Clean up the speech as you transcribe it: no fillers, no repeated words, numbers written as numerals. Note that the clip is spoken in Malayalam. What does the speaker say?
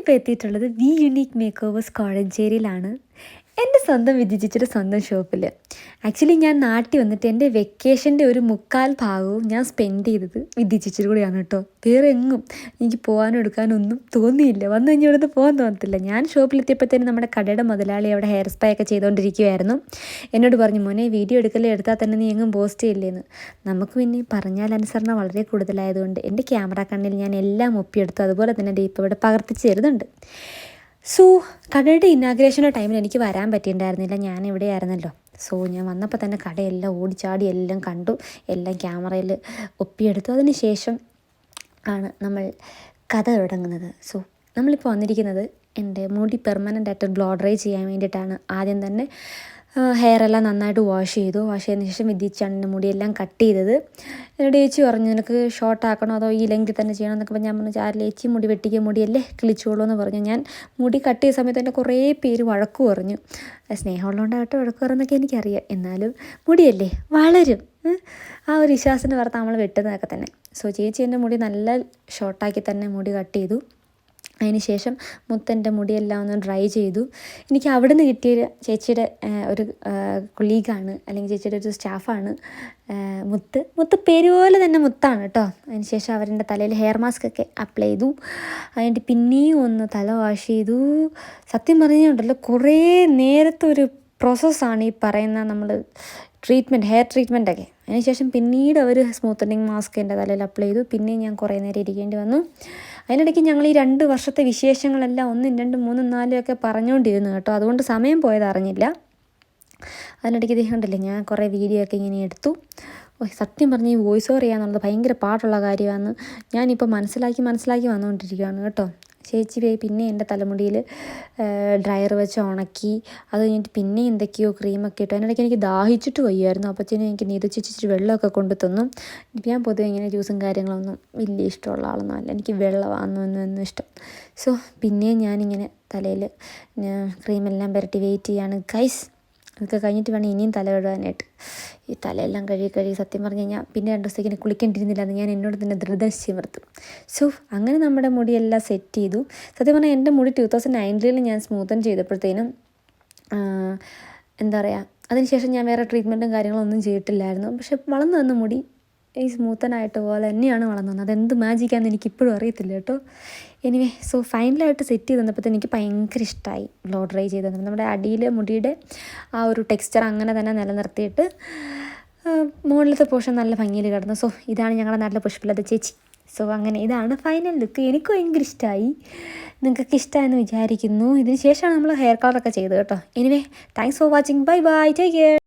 ഞാനിപ്പോൾ എത്തിയിട്ടുള്ളത് വി യുണീക്ക് മേക്ക് ഓവേഴ്സ് കോഴഞ്ചേരിയിലാണ്. എൻ്റെ സ്വന്തം വിദ്യ സ്വന്തം ഷോപ്പിൽ. ആക്ച്വലി ഞാൻ നാട്ടിൽ വന്നിട്ട് എൻ്റെ വെക്കേഷൻ്റെ ഒരു 3/4 ഭാഗവും ഞാൻ സ്പെൻഡ് ചെയ്തത് വിദ്യ കൂടെയാണ് കേട്ടോ. വേറെ എങ്ങും എനിക്ക് പോകാനും എടുക്കാനും ഒന്നും തോന്നിയില്ല. വന്നു കഴിഞ്ഞാൽ ഇവിടുന്ന് പോകാൻ തോന്നത്തില്ല. ഞാൻ ഷോപ്പിലെത്തിയപ്പോഴത്തേനും നമ്മുടെ കടയുടെ മുതലാളി അവിടെ ഹെയർ സ്പാ ഒക്കെ ചെയ്തുകൊണ്ടിരിക്കുമായിരുന്നു. എന്നോട് പറഞ്ഞു, മോനെ വീഡിയോ എടുത്താൽ തന്നെ നീ എങ്ങും പോസ്റ്റ് ചെയ്യില്ലേന്ന്. നമുക്ക് പിന്നെ പറഞ്ഞാൽ അനുസരണ വളരെ കൂടുതലായതുകൊണ്ട് എൻ്റെ ക്യാമറ കണ്ണിൽ ഞാൻ എല്ലാം ഒപ്പിയെടുത്തു. അതുപോലെ തന്നെ ഇപ്പോൾ ഇവിടെ പകർത്തിച്ച് തരുന്നുണ്ട്. സോ കടയുടെ ഇനാഗ്രേഷൻ്റെ ടൈമിൽ എനിക്ക് വരാൻ പറ്റിയിട്ടുണ്ടായിരുന്നില്ല, ഞാൻ ഇവിടെ ആയിരുന്നല്ലോ. സോ ഞാൻ വന്നപ്പോൾ തന്നെ കടയെല്ലാം ഓടിച്ചാടി എല്ലാം കണ്ടു, എല്ലാം ക്യാമറയിൽ ഒപ്പിയെടുത്തു. അതിന് ശേഷം ആണ് നമ്മൾ കഥ തുടങ്ങുന്നത്. സോ നമ്മളിപ്പോൾ വന്നിരിക്കുന്നത് എൻ്റെ മുടി പെർമനൻ്റ് ആയിട്ട് ബ്ലോ ഡ്രൈ ചെയ്യാൻ വേണ്ടിയിട്ടാണ്. ആദ്യം തന്നെ ഹെയറെല്ലാം നന്നായിട്ട് വാഷ് ചെയ്തതിന് ശേഷം വിദ്യച്ചാണിൻ്റെ മുടിയെല്ലാം കട്ട് ചെയ്തത്. എന്നോട് ചേച്ചി പറഞ്ഞു, നിനക്ക് ഷോർട്ട് ആക്കണോ അതോ ഈ ലെങ്കിൽ തന്നെ ചെയ്യണം എന്നൊക്കെ പറഞ്ഞാൽ ഞാൻ പറഞ്ഞു, ചാരിൽ ചേച്ചി മുടി വെട്ടിക്കുക, മുടിയല്ലേ കിളിച്ചോളൂ എന്ന് പറഞ്ഞു. ഞാൻ മുടി കട്ട് ചെയ്ത സമയത്ത് തന്നെ കുറേ പേര് വഴക്ക് പറഞ്ഞു. സ്നേഹമുള്ളതുകൊണ്ടാകട്ടെ വഴക്ക് പറയുന്നതൊക്കെ എനിക്കറിയാം, എന്നാലും മുടിയല്ലേ വളരും, ആ ഒരു വിശ്വാസത്തിൻ്റെ പുറത്ത് നമ്മൾ വെട്ടുന്നതൊക്കെ തന്നെ. സോ ചേച്ചി എൻ്റെ മുടി നല്ല ഷോർട്ടാക്കി തന്നെ മുടി കട്ട് ചെയ്തു. അതിന് ശേഷം മുത്തൻ്റെ മുടിയെല്ലാം ഒന്ന് ഡ്രൈ ചെയ്തു. എനിക്ക് അവിടെ നിന്ന് കിട്ടിയ ചേച്ചിയുടെ ഒരു കൊളീഗാണ്, അല്ലെങ്കിൽ ചേച്ചിയുടെ ഒരു സ്റ്റാഫാണ് മുത്ത് പേര് പോലെ തന്നെ മുത്താണ് കേട്ടോ. അതിന് ശേഷം അവരുടെ തലയിൽ ഹെയർ മാസ്ക് ഒക്കെ അപ്ലൈ ചെയ്തു. അതിൻ്റെ പിന്നെയും ഒന്ന് തല വാഷ് ചെയ്തു. സത്യം പറഞ്ഞുകൊണ്ടല്ലോ കുറേ നേരത്തെ ഒരു പ്രോസസ്സാണ് ഈ പറയുന്ന നമ്മൾ ഹെയർ ട്രീറ്റ്മെൻറ്റൊക്കെ. അതിനുശേഷം പിന്നീട് അവർ സ്മൂത്തനിങ് മാസ്ക് എൻ്റെ തലയിൽ അപ്ലൈ ചെയ്തു. പിന്നെയും ഞാൻ കുറേ നേരം ഇരിക്കേണ്ടി വന്നു. അതിനിടയ്ക്ക് ഞങ്ങൾ ഈ 2 വർഷത്തെ വിശേഷങ്ങളെല്ലാം 1, 2, 3, 4 ഒക്കെ പറഞ്ഞുകൊണ്ടിരുന്നു കേട്ടോ. അതുകൊണ്ട് സമയം പോയത് അറിഞ്ഞില്ല. അതിനിടയ്ക്ക് ഇത് കണ്ടില്ലേ, ഞാൻ കുറേ വീഡിയോ ഒക്കെ ഇങ്ങനെ എടുത്തു. സത്യം പറഞ്ഞ് ഈ വോയിസ് ഓവർ ചെയ്യാന്നുള്ളത് ഭയങ്കര പാടുള്ള കാര്യമാണ്. ഞാനിപ്പോൾ മനസ്സിലാക്കി വന്നുകൊണ്ടിരിക്കുകയാണ് കേട്ടോ. ചേച്ചി പിന്നെ എൻ്റെ തലമുടിയിൽ ഡ്രയർ വെച്ച് ഉണക്കി. അത് കഴിഞ്ഞിട്ട് പിന്നെ എന്തൊക്കെയോ ക്രീമൊക്കെ ഇട്ടു. അതിനിടയ്ക്ക് എനിക്ക് ദാഹിച്ചിട്ട് വയ്യായിരുന്നു. അപ്പോഴത്തേനും എനിക്ക് നീതു ചേച്ചി വെള്ളമൊക്കെ കൊണ്ടു തന്നു. ഞാൻ പൊതുവെ ഇങ്ങനെ ജ്യൂസും കാര്യങ്ങളൊന്നും വലിയ ഇഷ്ടമുള്ള ആളൊന്നും അല്ല, എനിക്ക് വെള്ളമാണെന്നൊന്നും ഇഷ്ടം. സോ പിന്നെയും ഞാനിങ്ങനെ തലയിൽ ക്രീമെല്ലാം പുരട്ടി വെയിറ്റ് ചെയ്യാണ് ഗൈസ്. അതൊക്കെ കഴിഞ്ഞിട്ട് വേണം ഇനിയും തല കഴുകാനായിട്ട്. ഈ തലയെല്ലാം കഴുകി സത്യം പറഞ്ഞു കഴിഞ്ഞാൽ പിന്നെ 2 ദിവസത്തേക്ക് കുളിക്കേണ്ടിയിരുന്നില്ല എന്ന് ഞാൻ എന്നോട് തന്നെ ദൃഢനിശ്ചയമർത്തും. സോ അങ്ങനെ നമ്മുടെ മുടിയെല്ലാം സെറ്റ് ചെയ്തു. സത്യം പറഞ്ഞാൽ എൻ്റെ മുടി 2019 ഞാൻ സ്മൂത്തൻ ചെയ്തപ്പോഴത്തേനും എന്താ പറയുക, അതിനുശേഷം ഞാൻ വേറെ ട്രീറ്റ്മെൻറ്റും കാര്യങ്ങളൊന്നും ചെയ്തിട്ടില്ലായിരുന്നു. പക്ഷെ വളർന്നു വന്ന മുടി ഈ സ്മൂത്തനായിട്ട് പോലെ തന്നെയാണ് വളർന്നു വന്നത്. അതെന്ത് മാജിക്കാണെന്ന് എനിക്കിപ്പോഴും അറിയത്തില്ല കേട്ടോ. എനിവേ സോ ഫൈനലായിട്ട് സെറ്റ് ചെയ്ത് തന്നപ്പോൾ എനിക്ക് ഭയങ്കര ഇഷ്ടമായി. ബ്ലോ ഡ്രൈ ചെയ്ത് തന്നപ്പോൾ നമ്മുടെ അടിയിൽ മുടിയുടെ ആ ഒരു ടെക്സ്ചർ അങ്ങനെ തന്നെ നിലനിർത്തിയിട്ട് മുകളിലത്തെ പോർഷൻ നല്ല ഭംഗിയിൽ കിടന്നു. സോ ഇതാണ് ഞങ്ങളുടെ നാട്ടിലെ പുഷ്പലത ചേച്ചി. സോ അങ്ങനെ ഇതാണ് ഫൈനൽ ലുക്ക്. എനിക്ക് ഭയങ്കര ഇഷ്ടമായി, നിങ്ങൾക്കൊക്കെ ഇഷ്ടമായെന്ന് വിചാരിക്കുന്നു. ഇതിന് ശേഷമാണ് നമ്മൾ ഹെയർ കളറൊക്കെ ചെയ്തത് കേട്ടോ. Anyway thanks for watching. Bye take care.